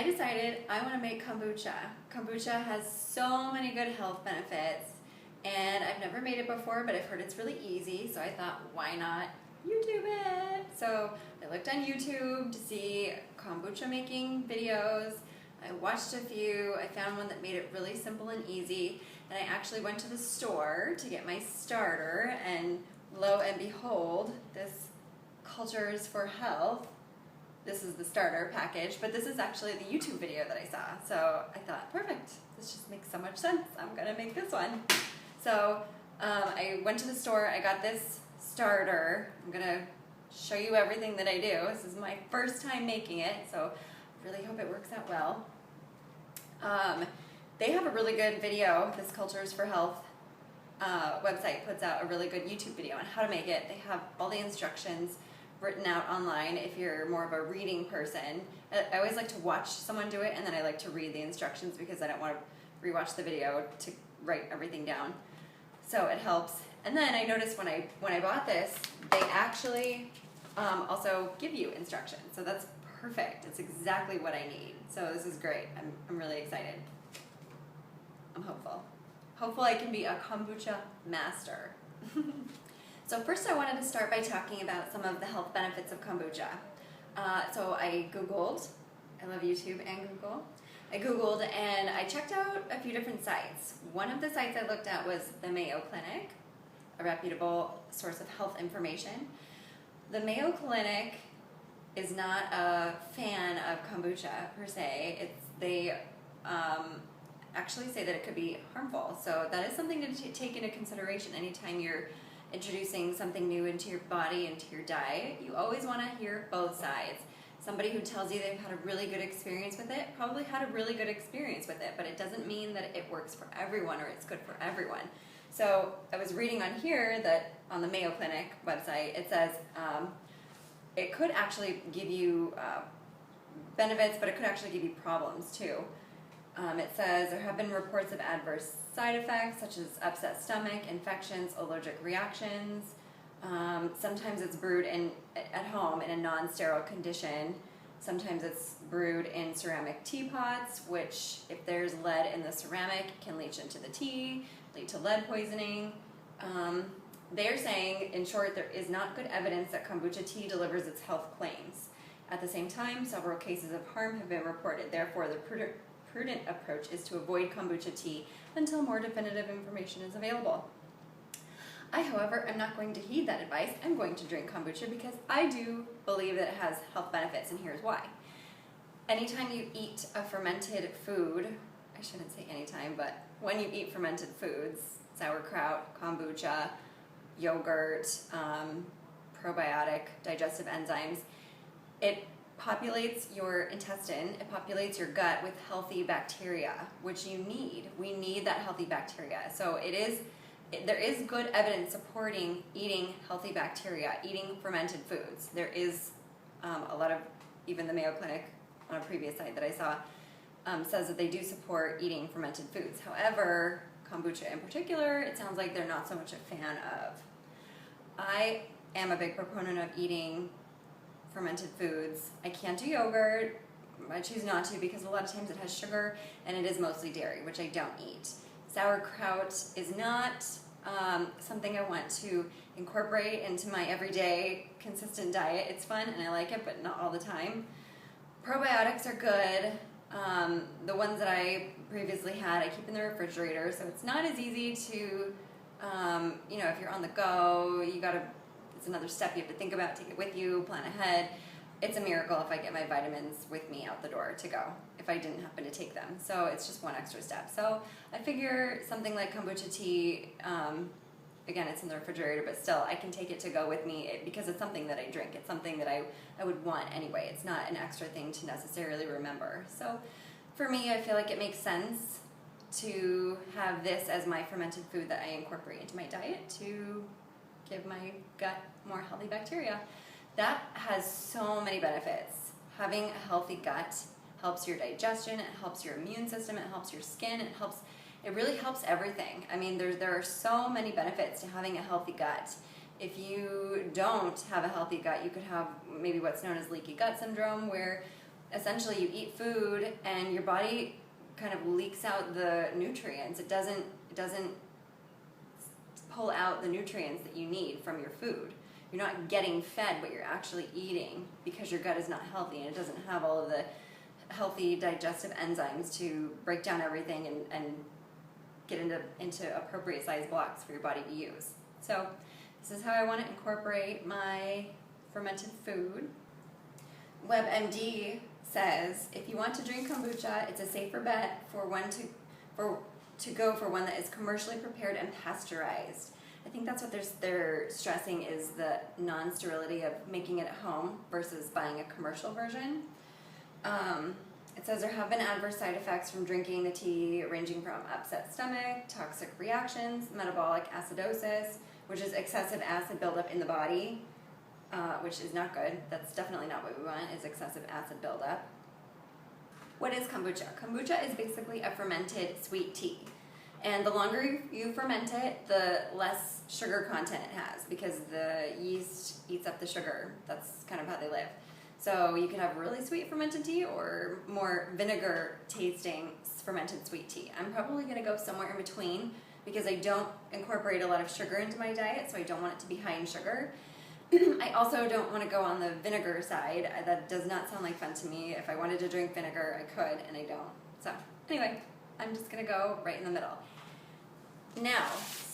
decided I want to make kombucha. Kombucha has so many good health benefits, and I've never made it before, but I've heard it's really easy, so I thought, why not YouTube it? So I looked on YouTube to see kombucha making videos. I watched a few. I found one that made it really simple and easy, and I actually went to the store to get my starter, and lo and behold, this Cultures for Health. This is the starter package, but this is actually the YouTube video that I saw. So I thought, perfect, this just makes so much sense. I'm gonna make this one. So I went to the store, I got this starter. I'm gonna show you everything that I do. This is my first time making it, so I really hope it works out well. They have a really good video. This Cultures for Health website puts out a really good YouTube video on how to make it. They have all the instructions written out online if you're more of a reading person. I always like to watch someone do it, and then I like to read the instructions because I don't want to rewatch the video to write everything down. So it helps. And then I noticed when I bought this, they actually also give you instructions. So that's perfect. It's exactly what I need. So this is great. I'm really excited. I'm hopeful. Hopeful I can be a kombucha master. So first I wanted to start by talking about some of the health benefits of kombucha. So I Googled, I love YouTube and Google. I Googled and I checked out a few different sites. One of the sites I looked at was the Mayo Clinic, a reputable source of health information. The Mayo Clinic is not a fan of kombucha per se. They actually say that it could be harmful. So that is something to take into consideration anytime you're introducing something new into your body, into your diet. You always want to hear both sides. Somebody who tells you they've had a really good experience with it probably had a really good experience with it, but it doesn't mean that it works for everyone or it's good for everyone. So I was reading on here that on the Mayo Clinic website, it says it could actually give you benefits, but it could actually give you problems too. It says there have been reports of adverse side effects such as upset stomach, infections, allergic reactions. Sometimes it's brewed at home in a non-sterile condition. Sometimes it's brewed in ceramic teapots, which if there's lead in the ceramic, can leach into the tea, lead to lead poisoning. They're saying, in short, there is not good evidence that kombucha tea delivers its health claims. At the same time, several cases of harm have been reported. Therefore, the prudent approach is to avoid kombucha tea until more definitive information is available. I, however, am not going to heed that advice. I'm going to drink kombucha because I do believe that it has health benefits, and here's why. Anytime you eat a fermented food, I shouldn't say anytime, but when you eat fermented foods, sauerkraut, kombucha, yogurt, probiotic, digestive enzymes, it populates your intestine, it populates your gut with healthy bacteria, which you need. We need that healthy bacteria. So there is good evidence supporting eating healthy bacteria, eating fermented foods. There is a lot of, even the Mayo Clinic on a previous site that I saw, says that they do support eating fermented foods. However, kombucha in particular, it sounds like they're not so much a fan of. I am a big proponent of eating fermented foods. I can't do yogurt. I choose not to because a lot of times it has sugar and it is mostly dairy, which I don't eat. Sauerkraut is not something I want to incorporate into my everyday consistent diet. It's fun and I like it, but not all the time. Probiotics are good. The ones that I previously had, I keep in the refrigerator, so it's not as easy to, if you're on the go, it's another step you have to think about, take it with you, plan ahead. It's a miracle if I get my vitamins with me out the door to go, if I didn't happen to take them. So it's just one extra step. So I figure something like kombucha tea, again, it's in the refrigerator, but still, I can take it to go with me because it's something that I drink. It's something that I would want anyway. It's not an extra thing to necessarily remember. So for me, I feel like it makes sense to have this as my fermented food that I incorporate into my diet to give my gut more healthy bacteria. That has so many benefits. Having a healthy gut helps your digestion, it helps your immune system, it helps your skin, it really helps everything. I mean, there are so many benefits to having a healthy gut. If you don't have a healthy gut, you could have maybe what's known as leaky gut syndrome, where essentially you eat food and your body kind of leaks out the nutrients. It doesn't pull out the nutrients that you need from your food. You're not getting fed what you're actually eating because your gut is not healthy and it doesn't have all of the healthy digestive enzymes to break down everything and get into appropriate size blocks for your body to use. So this is how I want to incorporate my fermented food. WebMD says if you want to drink kombucha, it's a safer bet to go for one that is commercially prepared and pasteurized. I think that's what they're stressing, is the non-sterility of making it at home versus buying a commercial version. It says there have been adverse side effects from drinking the tea, ranging from upset stomach, toxic reactions, metabolic acidosis, which is excessive acid buildup in the body, which is not good. That's definitely not what we want, is excessive acid buildup. What is kombucha? Kombucha is basically a fermented sweet tea. And the longer you ferment it, the less sugar content it has, because the yeast eats up the sugar. That's kind of how they live. So you can have really sweet fermented tea or more vinegar tasting fermented sweet tea. I'm probably going to go somewhere in between because I don't incorporate a lot of sugar into my diet, so I don't want it to be high in sugar. I also don't want to go on the vinegar side. That does not sound like fun to me. If I wanted to drink vinegar, I could, and I don't. So anyway, I'm just going to go right in the middle. Now,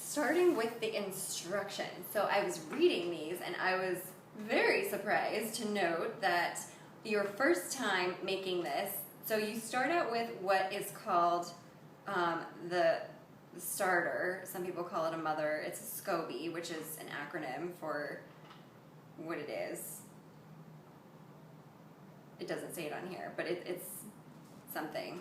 starting with the instructions. So I was reading these, and I was very surprised to note that your first time making this, so you start out with what is called the starter. Some people call it a mother. It's a SCOBY, which is an acronym for what it is. It doesn't say it on here, but it's something.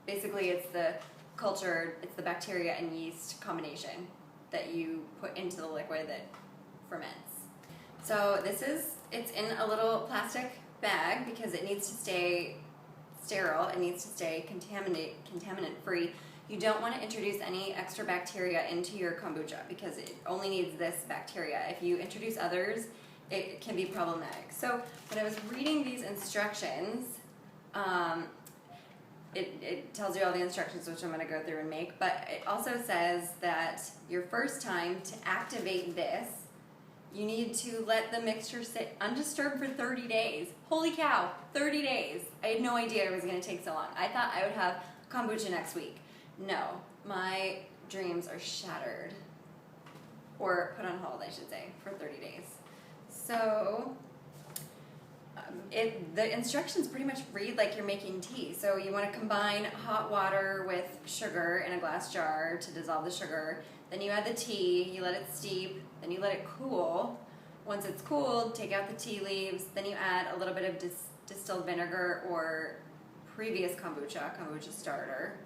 Basically, it's the it's the bacteria and yeast combination that you put into the liquid that ferments. So it's in a little plastic bag because it needs to stay sterile. It needs to stay contaminant free. You don't want to introduce any extra bacteria into your kombucha because it only needs this bacteria. If you introduce others, it can be problematic. So when I was reading these instructions, it tells you all the instructions, which I'm going to go through and make, but it also says that your first time to activate this, you need to let the mixture sit undisturbed for 30 days. Holy cow, 30 days. I had no idea it was going to take so long. I thought I would have kombucha next week. No, my dreams are shattered, or put on hold, I should say, for 30 days. So the instructions pretty much read like you're making tea. So you want to combine hot water with sugar in a glass jar to dissolve the sugar. Then you add the tea, you let it steep, then you let it cool. Once it's cooled, take out the tea leaves, then you add a little bit of distilled vinegar or previous kombucha starter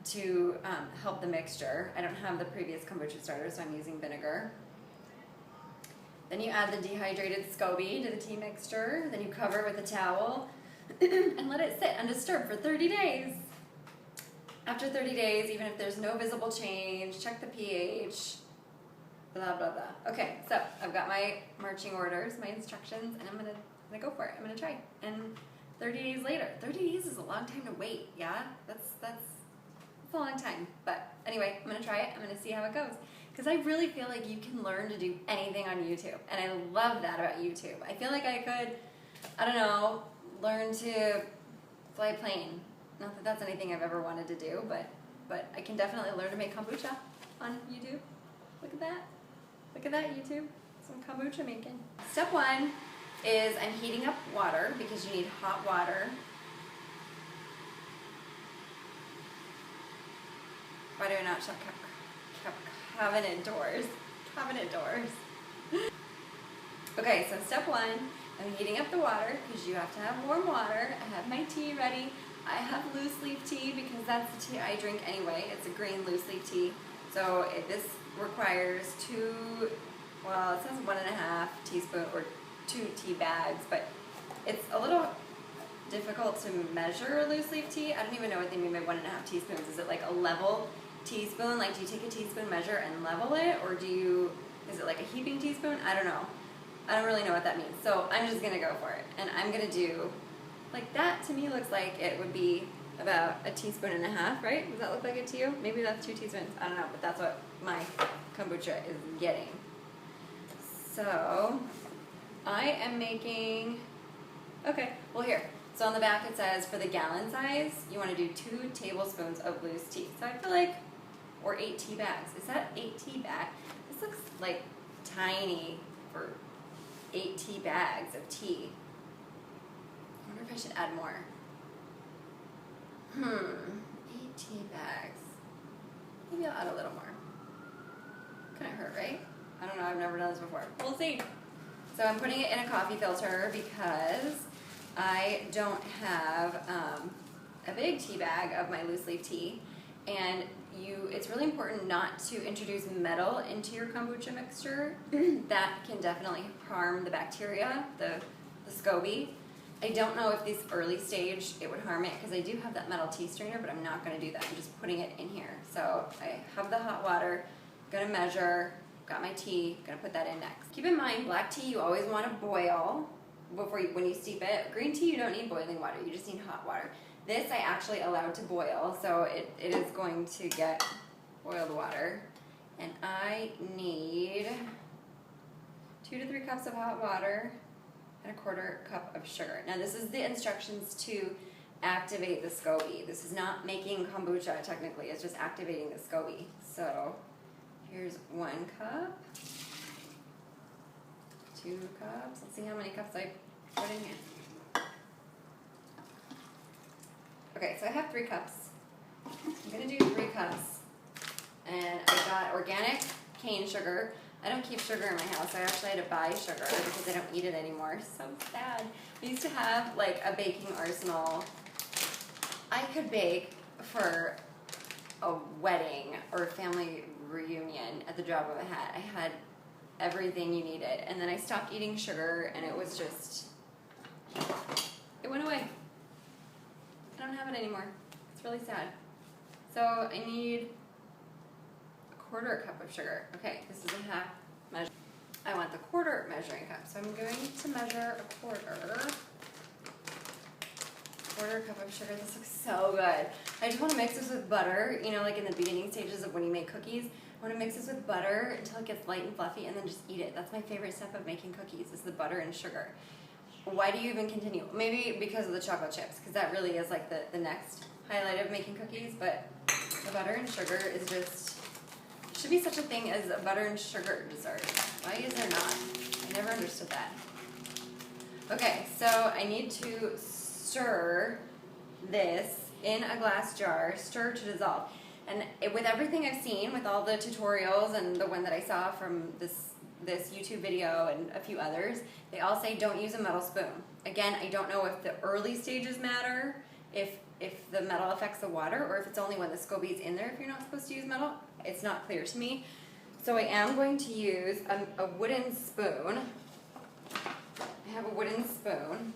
to help the mixture. I don't have the previous kombucha starter, so I'm using vinegar. Then you add the dehydrated SCOBY to the tea mixture. Then you cover it with a towel and let it sit undisturbed for 30 days. After 30 days, even if there's no visible change, check the pH, blah, blah, blah. Okay, so I've got my marching orders, my instructions, and I'm gonna go for it. I'm gonna try. And 30 days later, 30 days is a long time to wait, yeah? That's a long time. But anyway, I'm gonna try it. I'm gonna see how it goes. Because I really feel like you can learn to do anything on YouTube. And I love that about YouTube. I feel like I could, I don't know, learn to fly a plane. Not that that's anything I've ever wanted to do, but I can definitely learn to make kombucha on YouTube. Look at that. Look at that, YouTube. Some kombucha making. Step one is I'm heating up water because you need hot water. Why do I not shut cabinet doors? Cabinet doors. Okay, so step one, I'm heating up the water because you have to have warm water. I have my tea ready. I have loose leaf tea because that's the tea I drink anyway. It's a green loose leaf tea. So this requires it says 1.5 teaspoon or 2 tea bags, but it's a little difficult to measure loose leaf tea. I don't even know what they mean by 1.5 teaspoons. Is it like a level teaspoon? Like, do you take a teaspoon measure and level it, or is it like a heaping teaspoon? I don't know. I don't really know what that means. So I'm just gonna go for it, and I'm gonna do Like that to me looks like it would be about a teaspoon and a half, right? Does that look like it to you? Maybe that's 2 teaspoons. I don't know, but that's what my kombucha is getting. So I am making, okay, well here. So on the back it says for the gallon size, you want to do 2 tablespoons of loose tea. So I feel like, or 8 tea bags. Is that 8 tea bags? This looks like tiny for 8 tea bags of tea. I wonder if I should add more. 8 tea bags. Maybe I'll add a little more. Couldn't hurt, right? I don't know, I've never done this before. We'll see. So I'm putting it in a coffee filter because I don't have a big tea bag of my loose leaf tea, and it's really important not to introduce metal into your kombucha mixture. That can definitely harm the bacteria, the SCOBY. I don't know if this early stage it would harm it because I do have that metal tea strainer, but I'm not going to do that. I'm just putting it in here. So I have the hot water, going to measure, got my tea, going to put that in next. Keep in mind, black tea you always want to boil when you steep it. Green tea you don't need boiling water, you just need hot water. This I actually allowed to boil, so it is going to get boiled water. And I need 2 to 3 cups of hot water and a 1/4 cup of sugar. Now this is the instructions to activate the SCOBY. This is not making kombucha technically, it's just activating the SCOBY. So here's 1 cup, 2 cups, let's see how many cups I put in here. Okay, so I have 3 cups. I'm gonna do 3 cups. And I got organic cane sugar. I don't keep sugar in my house. I actually had to buy sugar because I don't eat it anymore. So sad. I used to have like a baking arsenal. I could bake for a wedding or a family reunion at the drop of a hat. I had everything you needed. And then I stopped eating sugar and it was just, it went away. I don't have it anymore. It's really sad. So I need 1/4 cup of sugar. Okay, this is a half measure. I want the 1/4 measuring cup. So I'm going to measure a 1/4 cup of sugar. This looks so good. I just want to mix this with butter, you know, like in the beginning stages of when you make cookies. I want to mix this with butter until it gets light and fluffy and then just eat it. That's my favorite step of making cookies is the butter and sugar. Why do you even continue? Maybe because of the chocolate chips, because that really is like the next highlight of making cookies, but the butter and sugar is just, should be such a thing as a butter and sugar dessert. Why is there not? I never understood that. Okay, so I need to stir this in a glass jar, stir to dissolve. And with everything I've seen, with all the tutorials and the one that I saw from this YouTube video and a few others, they all say don't use a metal spoon. Again, I don't know if the early stages matter, if the metal affects the water, or if it's only when the SCOBY is in there if you're not supposed to use metal. It's not clear to me. So I am going to use a wooden spoon. I have a wooden spoon.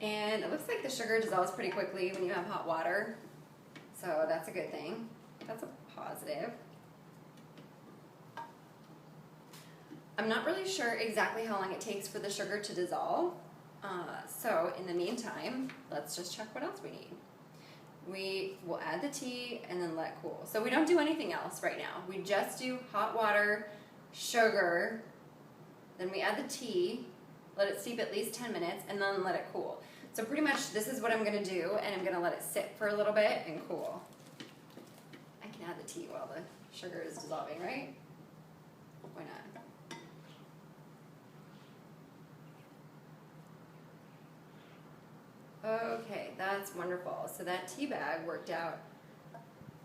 And it looks like the sugar dissolves pretty quickly when you have hot water. So that's a good thing. That's a positive. I'm not really sure exactly how long it takes for the sugar to dissolve. So in the meantime, let's just check what else we need. We will add the tea and then let cool. So we don't do anything else right now. We just do hot water, sugar, then we add the tea, let it steep at least 10 minutes, and then let it cool. So pretty much this is what I'm going to do, and I'm going to let it sit for a little bit and cool. I can add the tea while the sugar is dissolving, right? Why not? Okay, that's wonderful. So that tea bag worked out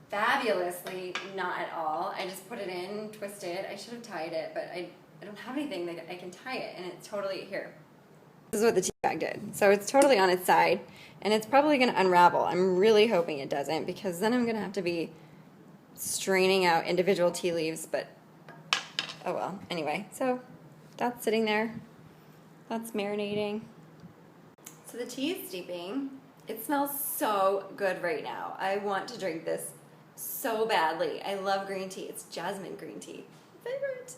fabulously, not at all. I just put it in, twisted. I should have tied it, but I don't have anything that I can tie it, and it's totally here. This is what the tea bag did. So it's totally on its side, and it's probably going to unravel. I'm really hoping it doesn't, because then I'm going to have to be straining out individual tea leaves, but oh well. Anyway, so that's sitting there. That's marinating. So the tea is steeping. It smells so good right now. I want to drink this so badly. I love green tea. It's jasmine green tea. Favorite.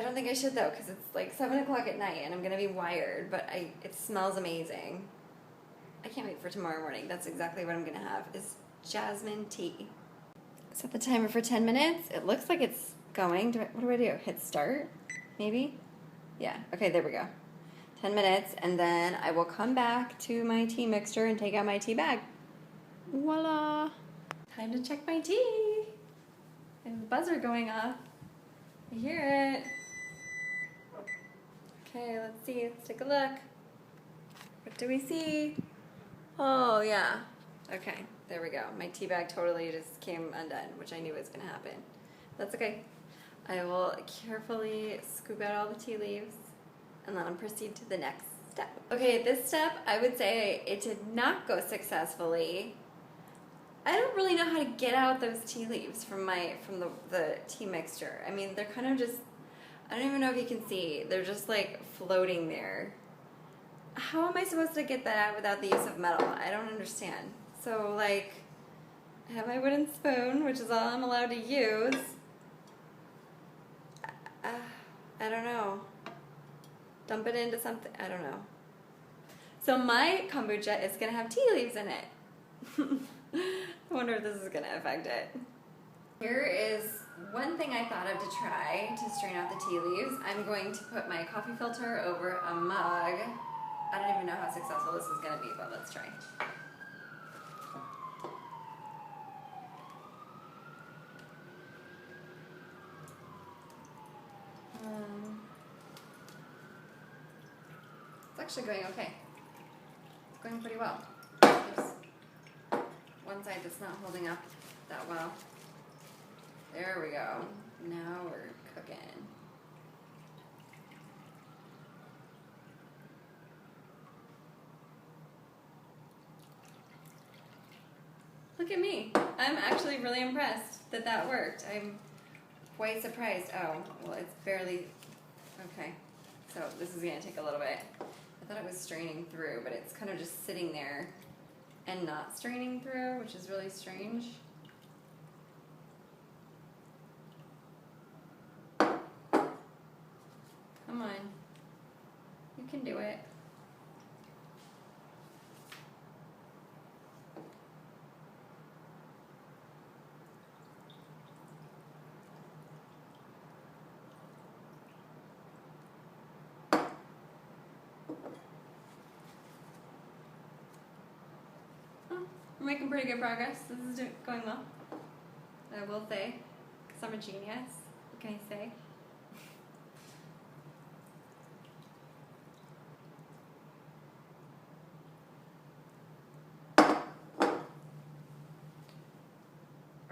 I don't think I should though, because it's like 7 o'clock at night and I'm gonna be wired, but it smells amazing. I can't wait for tomorrow morning. That's exactly what I'm gonna have, is jasmine tea. Set the timer for 10 minutes. It looks like it's going. What do I do? Hit start? Maybe? Yeah, okay, there we go. 10 minutes, and then I will come back to my tea mixture and take out my tea bag. Voila! Time to check my tea. There's a buzzer going off. I hear it. Okay, let's see. Let's take a look. What do we see? Oh, yeah. Okay, there we go. My tea bag totally just came undone, which I knew was going to happen. That's okay. I will carefully scoop out all the tea leaves and then I'll proceed to the next step. Okay, this step, I would say it did not go successfully. I don't really know how to get out those tea leaves from the tea mixture. I mean, they're kind of just, I don't even know if you can see, they're just like floating there. How am I supposed to get that out without the use of metal? I don't understand. So like, I have my wooden spoon, which is all I'm allowed to use. I don't know. Dump it into something, I don't know. So my kombucha is gonna have tea leaves in it. I wonder if this is gonna affect it. Here is one thing I thought of to try to strain out the tea leaves. I'm going to put my coffee filter over a mug. I don't even know how successful this is gonna be, but let's try. It's actually going okay. It's going pretty well. There's one side that's not holding up that well. There we go. Now we're cooking. Look at me. I'm actually really impressed that that worked. I'm quite surprised. Oh, well, it's barely... Okay. So this is going to take a little bit. I thought it was straining through, but it's kind of just sitting there and not straining through, which is really strange. Come on. You can do it. We're making pretty good progress. This is going well. I will say, because I'm a genius. What can I say?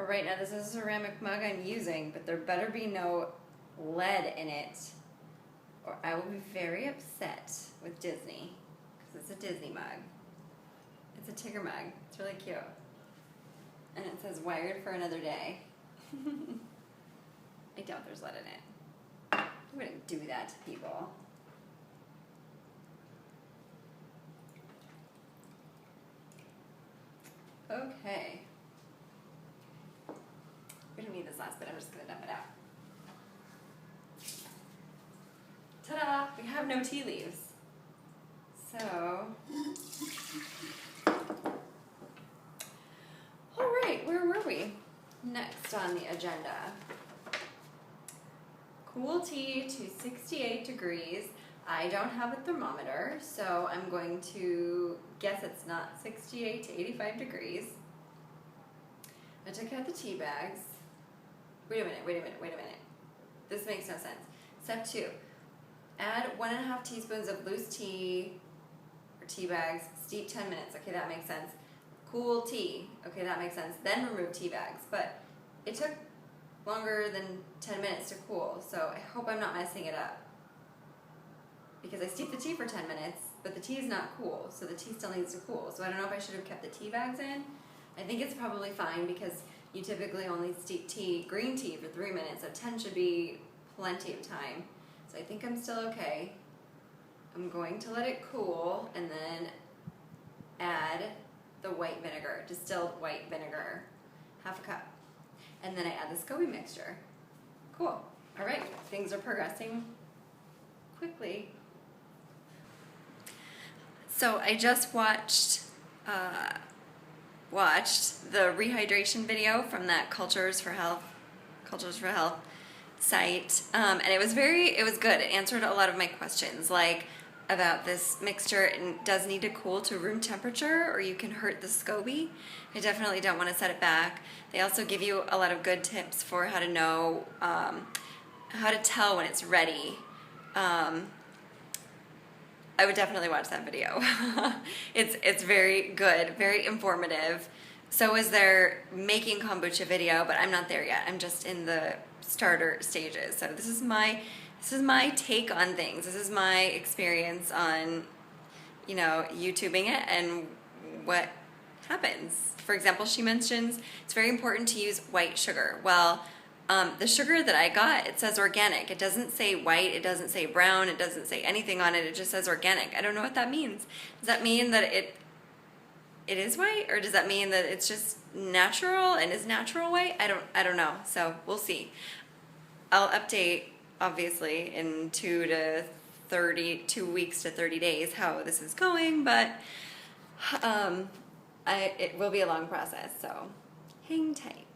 Alright, now this is a ceramic mug I'm using, but there better be no lead in it, or I will be very upset with Disney, because it's a Disney mug. It's a Tigger mug. It's really cute. And it says wired for another day. I doubt there's lead in it. I wouldn't do that to people. Okay. We don't need this last bit. I'm just going to dump it out. Ta-da! We have no tea leaves. So... Alright, where were we? Next on the agenda. Cool tea to 68 degrees. I don't have a thermometer, so I'm going to guess it's not 68 to 85 degrees. I took out the tea bags. Wait a minute. This makes no sense. Step 2. Add 1.5 teaspoons of loose tea or tea bags. Steep 10 minutes. Okay, that makes sense. Cool tea. Okay, that makes sense. Then remove tea bags. But it took longer than 10 minutes to cool, so I hope I'm not messing it up. Because I steeped the tea for 10 minutes, but the tea is not cool, so the tea still needs to cool. So I don't know if I should have kept the tea bags in. I think it's probably fine because you typically only steep tea, green tea, for 3 minutes, so 10 should be plenty of time. So I think I'm still okay. I'm going to let it cool and then add the white vinegar, distilled white vinegar, 1/2 cup. And then I add the SCOBY mixture. Cool. All right, things are progressing quickly. So I just watched the rehydration video from that Cultures for Health site, and it was good. It answered a lot of my questions, like about this mixture. It does need to cool to room temperature or you can hurt the SCOBY. I definitely don't want to set it back. They also give you a lot of good tips for how to know, how to tell when it's ready. I would definitely watch that video. It's very good, very informative. So is their making kombucha video, but I'm not there yet. I'm just in the starter stages. So this is my take on things. This is my experience on, you know, YouTubing it and what happens. For example, she mentions it's very important to use white sugar. Well, the sugar that I got, it says organic. It doesn't say white, it doesn't say brown, it doesn't say anything on it. It just says organic. I don't know what that means. Does that mean that it is white, or does that mean that it's just natural and is natural white? I don't know. So we'll see. I'll update obviously in 2 weeks to 30 days how this is going, but it will be a long process, so hang tight.